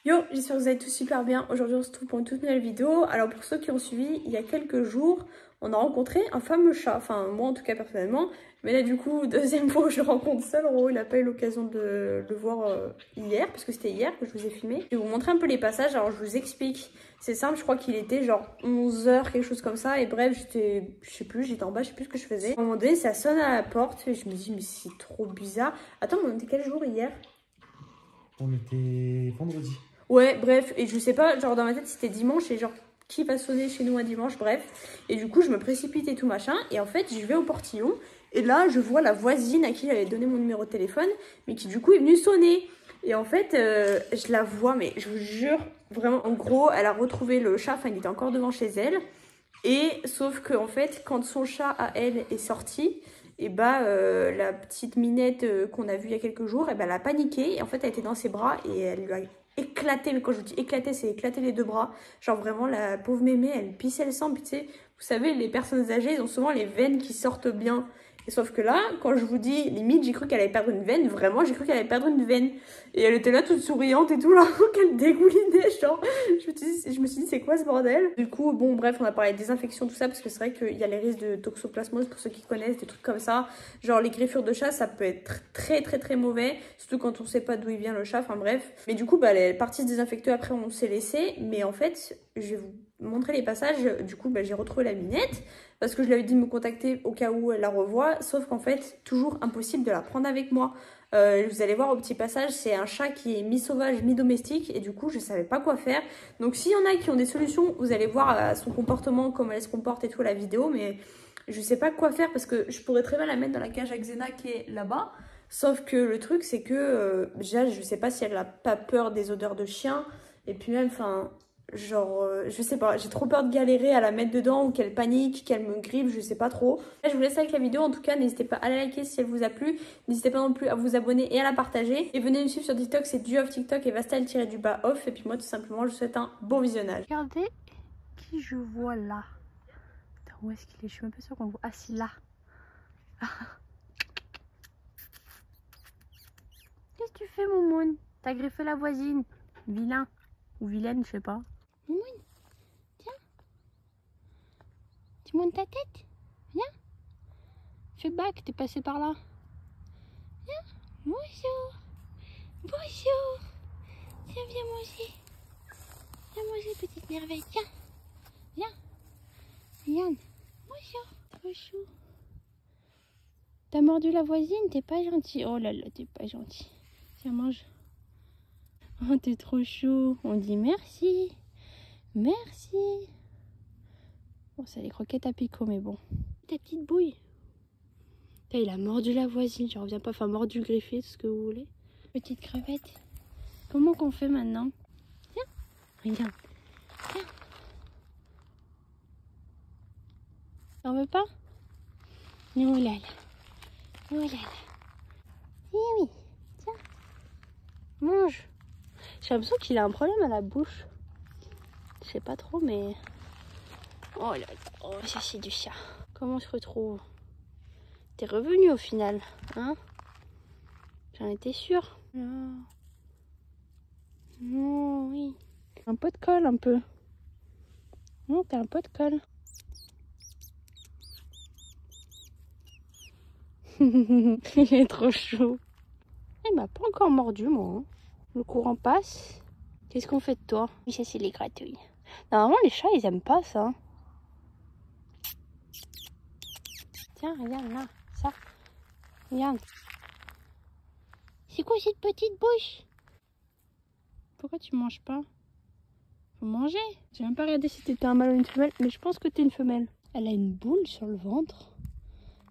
Yo, j'espère que vous allez tous super bien. Aujourd'hui on se retrouve pour une toute nouvelle vidéo. Alors pour ceux qui ont suivi, il y a quelques jours, on a rencontré un fameux chat. Enfin moi en tout cas personnellement. Mais là du coup, deuxième fois où je le rencontre seul, Roro il n'a pas eu l'occasion de le voir hier. Parce que c'était hier que je vous ai filmé. Je vais vous montrer un peu les passages, alors je vous explique. C'est simple, je crois qu'il était genre 11 h, quelque chose comme ça. Et bref, j'étais, je sais plus, j'étais en bas, je sais plus ce que je faisais. À un moment donné, ça sonne à la porte et je me dis mais c'est trop bizarre. Attends, mais on était quel jour hier? On était vendredi. Ouais, bref, et je sais pas, genre dans ma tête c'était dimanche et genre qui va sonner chez nous un dimanche, bref. Et du coup je me précipite et tout machin, et en fait je vais au portillon, et là je vois la voisine à qui j'avais donné mon numéro de téléphone, mais qui du coup est venue sonner. Et en fait je la vois, mais je vous jure, vraiment en gros elle a retrouvé le chat, enfin il était encore devant chez elle. Et sauf que en fait quand son chat à elle est sorti, et bah la petite Minette qu'on a vue il y a quelques jours, et bah, elle a paniqué, et en fait elle était dans ses bras et elle lui a éclaté, mais quand je vous dis éclaté, c'est éclaté les deux bras. Genre vraiment la pauvre mémé, elle pissait le sang. Puis tu sais, vous savez, les personnes âgées, ils ont souvent les veines qui sortent bien. Et sauf que là, quand je vous dis limite, j'ai cru qu'elle allait perdre une veine. Vraiment, j'ai cru qu'elle allait perdre une veine. Et elle était là toute souriante et tout, là, qu'elle dégoulinait, genre. Je me suis dit, c'est quoi ce bordel? Du coup, bon, bref, on a parlé de désinfection, tout ça, parce que c'est vrai qu'il y a les risques de toxoplasmose, pour ceux qui connaissent, des trucs comme ça. Genre les griffures de chat, ça peut être très mauvais, surtout quand on sait pas d'où il vient le chat, enfin bref. Mais du coup, bah, les parties se désinfecter, après on s'est laissé. Mais en fait, je vais vous montrer les passages. Du coup, bah, j'ai retrouvé la Minette, parce que je lui avais dit de me contacter au cas où elle la revoit. Sauf qu'en fait, toujours impossible de la prendre avec moi. Vous allez voir au petit passage, c'est un chat qui est mi-sauvage, mi-domestique, et du coup je savais pas quoi faire. Donc s'il y en a qui ont des solutions, vous allez voir son comportement, comment elle se comporte et tout à la vidéo, mais je sais pas quoi faire parce que je pourrais très bien la mettre dans la cage à Xena qui est là-bas. Sauf que le truc c'est que déjà je sais pas si elle a pas peur des odeurs de chien, et puis même, enfin... Genre, je sais pas, j'ai trop peur de galérer à la mettre dedans ou qu'elle panique, qu'elle me grippe, je sais pas trop. Là, je vous laisse avec la vidéo, en tout cas, n'hésitez pas à la liker si elle vous a plu. N'hésitez pas non plus à vous abonner et à la partager. Et venez me suivre sur TikTok, c'est du off TikTok et Vastal-du-bas off. Et puis moi, tout simplement, je vous souhaite un bon visionnage. Regardez qui je vois là. Attends, où est-ce qu'il est? Je suis même pas sûre qu'on le voit. Ah, si, là. Qu'est-ce que tu fais, Moumoun? T'as griffé la voisine. Vilain. Ou vilaine, je sais pas. Moumoun, tiens. Tu montes ta tête. Viens. Fais back, t'es passé par là. Viens. Bonjour. Bonjour. Tiens, viens manger. Viens manger, petite merveille. Tiens. Viens. Viens. Bonjour. Trop chou. T'as mordu la voisine, t'es pas gentil. Oh là là, t'es pas gentil. Tiens, mange. Oh, t'es trop chou. On dit merci. Merci. Bon, c'est les croquettes à picot, mais bon. Ta petite bouille. Il a mordu la voisine, je reviens pas, enfin mordu, griffé, tout ce que vous voulez. Petite crevette. Comment qu'on fait maintenant? Tiens, regarde. Tiens. T'en veux pas? Oh là là. Oh là là. Oui, oui. Tiens. Mange. J'ai l'impression qu'il a un problème à la bouche. Je sais pas trop, mais... Oh là là. Oh, ça c'est du chat. Comment on se retrouve? T'es revenu au final, hein? J'en étais sûre. Oh oui. Un pot de colle un peu. Oh, t'as un pot de colle. Il est trop chaud. Il m'a pas encore mordu, moi. Hein. Le courant passe. Qu'est-ce qu'on fait de toi? Oui, ça c'est les gratouilles. Normalement, les chats, ils aiment pas ça. Tiens, regarde là, ça. Regarde. C'est quoi cette petite bouche? Pourquoi tu manges pas? Faut manger. J'ai même pas regardé si t'étais un mâle ou une femelle, mais je pense que t'es une femelle. Elle a une boule sur le ventre.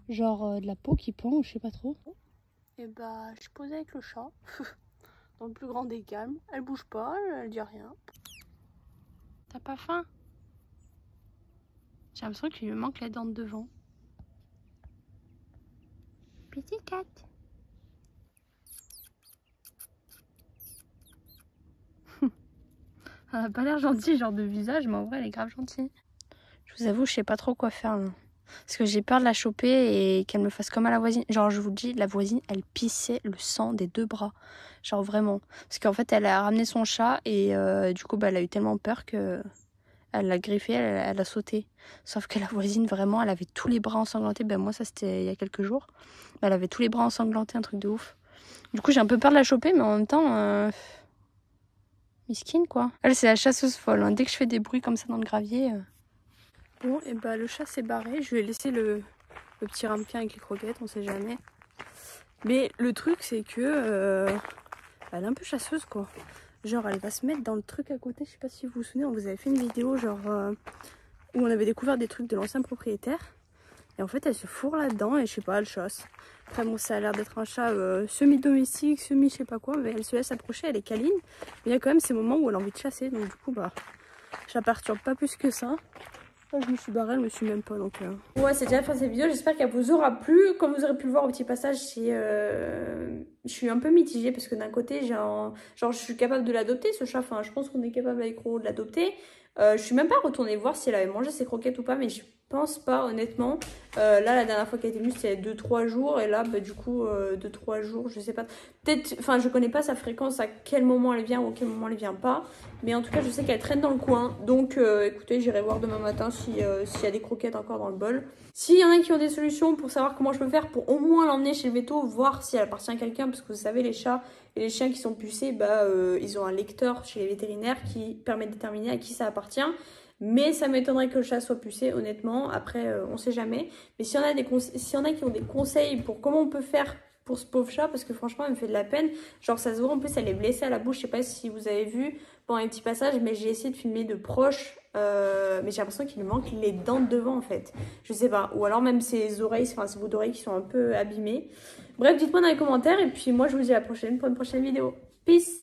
Genre de la peau qui pend, je sais pas trop. Et bah, je posais avec le chat. Dans le plus grand des calmes. Elle bouge pas, elle dit rien. T'as pas faim? J'ai l'impression qu'il lui manque la dent de devant. Petite cat. Elle a pas l'air gentille, genre de visage, mais en vrai, elle est grave gentille. Je vous avoue, je sais pas trop quoi faire là. Parce que j'ai peur de la choper et qu'elle me fasse comme à la voisine. Genre, je vous le dis, la voisine, elle pissait le sang des 2 bras. Genre, vraiment. Parce qu'en fait, elle a ramené son chat et du coup, bah, elle a eu tellement peur que elle l'a griffé, elle a sauté. Sauf que la voisine, vraiment, elle avait tous les bras ensanglantés. Ben, moi, ça, c'était il y a quelques jours. Elle avait tous les bras ensanglantés, un truc de ouf. Du coup, j'ai un peu peur de la choper, mais en même temps... Miskine, quoi. Elle, c'est la chasseuse folle. Hein. Dès que je fais des bruits comme ça dans le gravier... Bon, et bah le chat s'est barré. Je lui ai laissé le petit ramequin avec les croquettes, on sait jamais. Mais le truc, c'est que elle est un peu chasseuse, quoi. Genre, elle va se mettre dans le truc à côté. Je sais pas si vous vous souvenez, on vous avait fait une vidéo genre où on avait découvert des trucs de l'ancien propriétaire. Et en fait, elle se fourre là-dedans et je sais pas, elle chasse. Après, bon, ça a l'air d'être un chat semi-domestique, semi je sais pas quoi, mais elle se laisse approcher, elle est câline. Mais il y a quand même ces moments où elle a envie de chasser, donc du coup, bah, je la perturbe pas plus que ça. Je me suis barrée, elle me suit même pas donc. Ouais, c'est déjà la fin de cette vidéo. J'espère qu'elle vous aura plu. Comme vous aurez pu le voir au petit passage, je suis un peu mitigée parce que d'un côté, genre, je suis capable de l'adopter ce chat. Enfin, je pense qu'on est capable avec Roro de l'adopter. Je suis même pas retournée voir si elle avait mangé ses croquettes ou pas, mais je pense pas, honnêtement. Là, la dernière fois qu'elle était venue, c'était 2-3 jours. Et là, bah, du coup, 2-3 jours, je sais pas. Peut-être, enfin, je connais pas sa fréquence, à quel moment elle vient ou à quel moment elle vient pas. Mais en tout cas, je sais qu'elle traîne dans le coin. Donc, écoutez, j'irai voir demain matin s'il y a des croquettes encore dans le bol. S'il y en a qui ont des solutions pour savoir comment je peux faire pour au moins l'emmener chez le veto, voir si elle appartient à quelqu'un. Parce que vous savez, les chats et les chiens qui sont pucés, bah, ils ont un lecteur chez les vétérinaires qui permet de déterminer à qui ça appartient. Mais ça m'étonnerait que le chat soit pucé, honnêtement. Après, on sait jamais. Mais s'il y en a qui ont des conseils pour comment on peut faire pour ce pauvre chat, parce que franchement, elle me fait de la peine. Genre, ça se voit, en plus, elle est blessée à la bouche. Je sais pas si vous avez vu pendant les petits passages, mais j'ai essayé de filmer de proche. Mais j'ai l'impression qu'il lui manque les dents de devant, en fait. Je sais pas. Ou alors même ses oreilles, enfin, ses bouts d'oreilles qui sont un peu abîmés. Bref, dites-moi dans les commentaires. Et puis moi, je vous dis à la prochaine pour une prochaine vidéo. Peace!